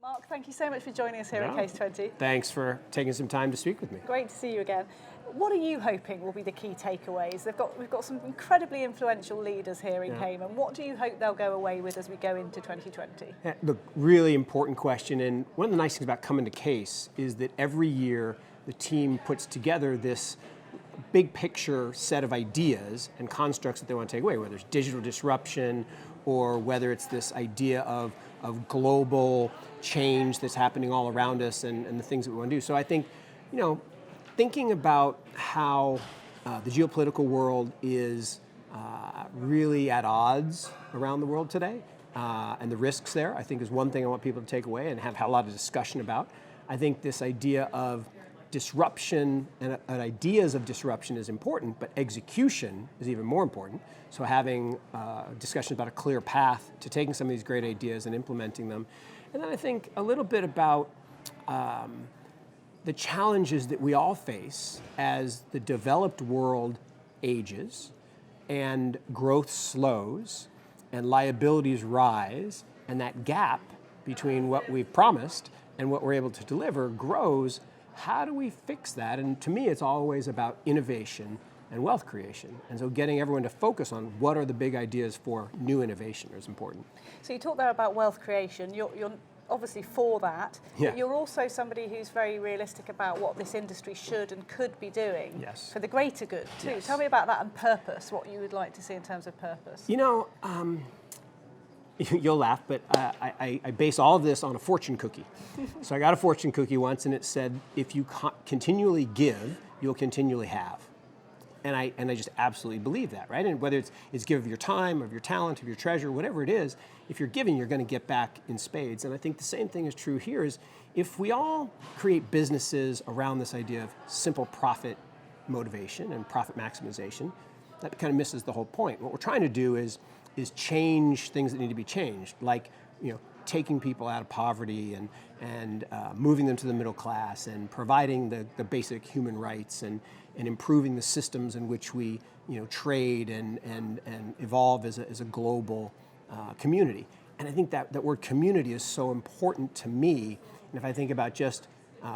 Mark, thank you so much for joining us here at CAIS20. Thanks for taking some time to speak with me. Great to see you again. What are you hoping will be the key takeaways? We've got some incredibly influential leaders here in Cayman. What do you hope they'll go away with as we go into 2020? Look, really important question, and one of the nice things about coming to CAIS is that every year the team puts together this big picture set of ideas and constructs that they want to take away, whether it's digital disruption or whether it's this idea of global change that's happening all around us and the things that we want to do. So I think, thinking about how the geopolitical world is really at odds around the world today, and the risks there, I think is one thing I want people to take away and have a lot of discussion about. I think this idea of disruption and ideas of disruption is important, but execution is even more important. So having discussions about a clear path to taking some of these great ideas and implementing them. And then I think a little bit about the challenges that we all face as the developed world ages and growth slows and liabilities rise, and that gap between what we've promised and what we're able to deliver grows. How do we fix that? And to me, it's always about innovation and wealth creation. And so getting everyone to focus on what are the big ideas for new innovation is important. So you talked there about wealth creation. You're obviously for that, but you're also somebody who's very realistic about what this industry should and could be doing for the greater good too. Yes. Tell me about that and purpose, what you would like to see in terms of purpose. You'll laugh, but I base all of this on a fortune cookie. So I got a fortune cookie once, and it said, if you continually give, you'll continually have. And I just absolutely believe that, right? And whether it's give of your time, of your talent, of your treasure, whatever it is, if you're giving, you're going to get back in spades. And I think the same thing is true here, is if we all create businesses around this idea of simple profit motivation and profit maximization, that kind of misses the whole point. What we're trying to do is change things that need to be changed, like taking people out of poverty and moving them to the middle class and providing the basic human rights and improving the systems in which we trade and evolve as a global community. And I think that word community is so important to me. And if I think about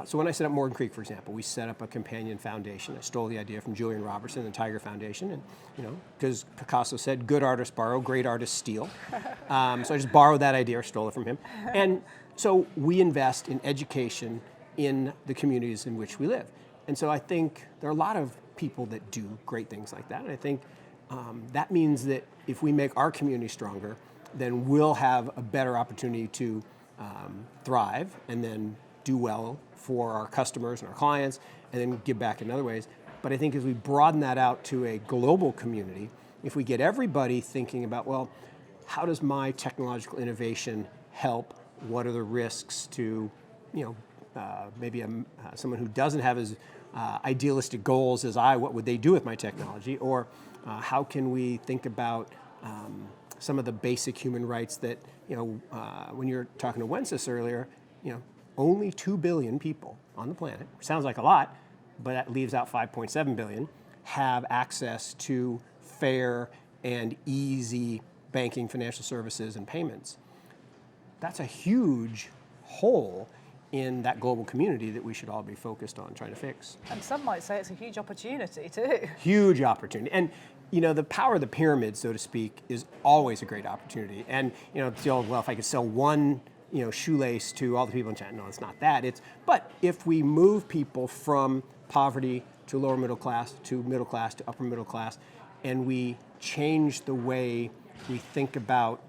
so when I set up Morgan Creek, for example, we set up a companion foundation. I stole the idea from Julian Robertson and the Tiger Foundation, and because Picasso said, "Good artists borrow, great artists steal." So I just borrowed that idea or stole it from him. And so we invest in education in the communities in which we live. And so I think there are a lot of people that do great things like that. And I think that means that if we make our community stronger, then we'll have a better opportunity to thrive and then do well for our customers and our clients, and then give back in other ways. But I think as we broaden that out to a global community, if we get everybody thinking about, well, how does my technological innovation help? What are the risks to, maybe someone who doesn't have as idealistic goals as I, what would they do with my technology? Or how can we think about some of the basic human rights that, when you were talking to Wences earlier, only 2 billion people on the planet, sounds like a lot, but that leaves out 5.7 billion, have access to fair and easy banking, financial services, and payments. That's a huge hole in that global community that we should all be focused on trying to fix. And some might say it's a huge opportunity too. Huge opportunity. And the power of the pyramid, so to speak, is always a great opportunity. And it's the old, well, if I could sell one shoelace to all the people in China. No, it's not that. But if we move people from poverty to lower middle class to upper middle class, and we change the way we think about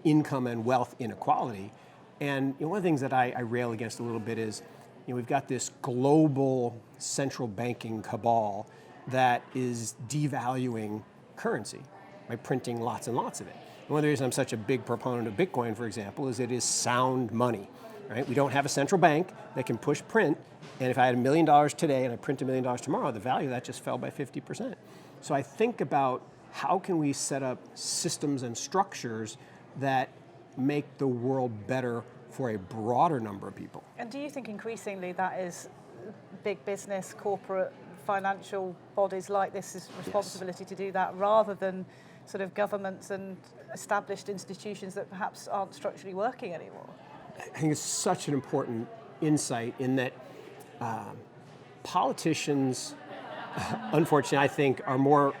income and wealth inequality. And one of the things that I rail against a little bit is, we've got this global central banking cabal that is devaluing currency by printing lots and lots of it. One of the reasons I'm such a big proponent of Bitcoin, for example, is it is sound money, right? We don't have a central bank that can push print, and if I had $1 million today and I print $1 million tomorrow, the value of that just fell by 50%. So I think about how can we set up systems and structures that make the world better for a broader number of people. And do you think increasingly that is big business, corporate, financial bodies like this' responsibility to do that, rather than sort of governments and established institutions that perhaps aren't structurally working anymore? I think it's such an important insight in that politicians, unfortunately, I think, are more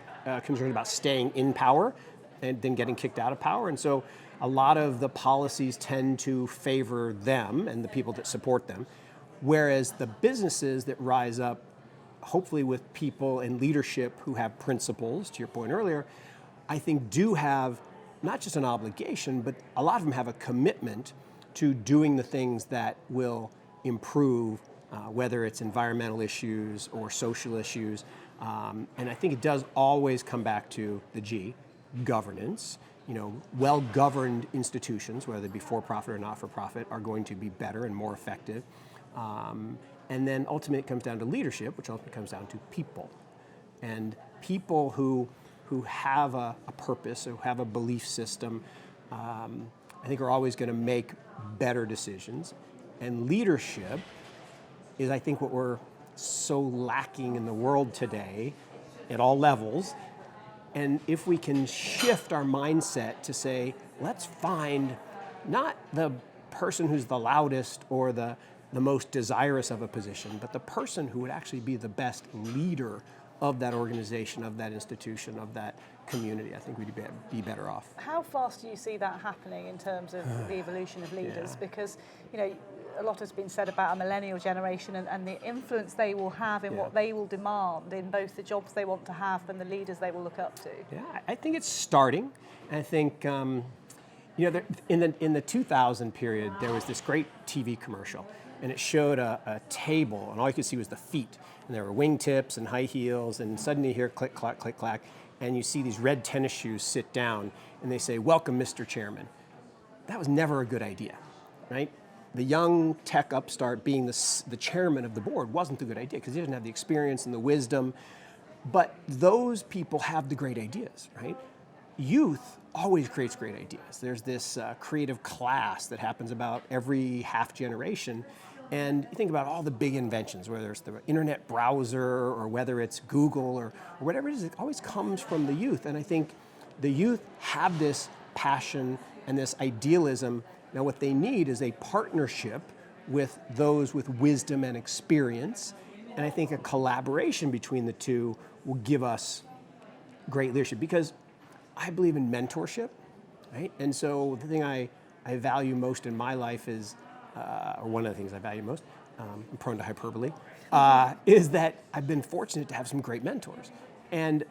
concerned about staying in power than getting kicked out of power. And so a lot of the policies tend to favor them and the people that support them, whereas the businesses that rise up, hopefully with people in leadership who have principles, to your point earlier, I think do have not just an obligation, but a lot of them have a commitment to doing the things that will improve, whether it's environmental issues or social issues. And I think it does always come back to the G, governance. Well-governed institutions, whether they be for-profit or not-for-profit, are going to be better and more effective. And then ultimately it comes down to leadership, which ultimately comes down to people. And people who have a purpose, who have a belief system, I think are always going to make better decisions. And leadership is, I think, what we're so lacking in the world today at all levels. And if we can shift our mindset to say, let's find not the person who's the loudest or the most desirous of a position, but the person who would actually be the best leader of that organization, of that institution, of that community, I think we'd be better off. How fast do you see that happening in terms of the evolution of leaders? Yeah. Because, a lot has been said about a millennial generation and the influence they will have in what they will demand in both the jobs they want to have and the leaders they will look up to. Yeah, I think it's starting. I think, in the 2000 period, there was this great TV commercial, and it showed a table, and all you could see was the feet. And there were wingtips and high heels, and suddenly you hear click, clack, click, clack, and you see these red tennis shoes sit down, and they say, "Welcome, Mr. Chairman." That was never a good idea, right? The young tech upstart being the chairman of the board wasn't a good idea because he didn't have the experience and the wisdom. But those people have the great ideas, right? Youth always creates great ideas. There's this creative class that happens about every half generation. And you think about all the big inventions, whether it's the internet browser or whether it's Google or whatever it is, it always comes from the youth. And I think the youth have this passion and this idealism. Now what they need is a partnership with those with wisdom and experience. And I think a collaboration between the two will give us great leadership, because I believe in mentorship, right? And so the thing I value most in my life is, or one of the things I value most, I'm prone to hyperbole, is that I've been fortunate to have some great mentors. And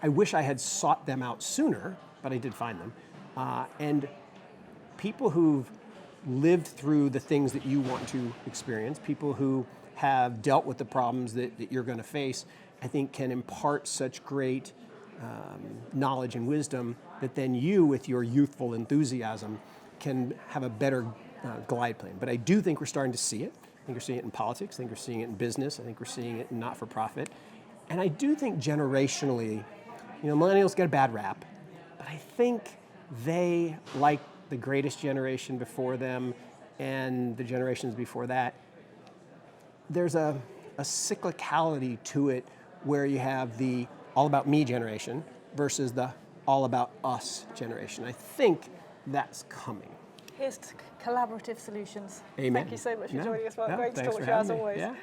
I wish I had sought them out sooner, but I did find them. And people who've lived through the things that you want to experience, people who have dealt with the problems that you're going to face, I think can impart such great knowledge and wisdom that then you, with your youthful enthusiasm, can have a better glide plane. But I do think we're starting to see it. I think we're seeing it in politics. I think we're seeing it in business. I think we're seeing it in not-for-profit. And I do think generationally, millennials get a bad rap, but I think they, like the greatest generation before them and the generations before that, there's a cyclicality to it where you have the all about me generation versus the all about us generation. I think that's coming. Here's to collaborative solutions. Amen. Thank you so much for joining us. Great to talk to you as always. Yeah.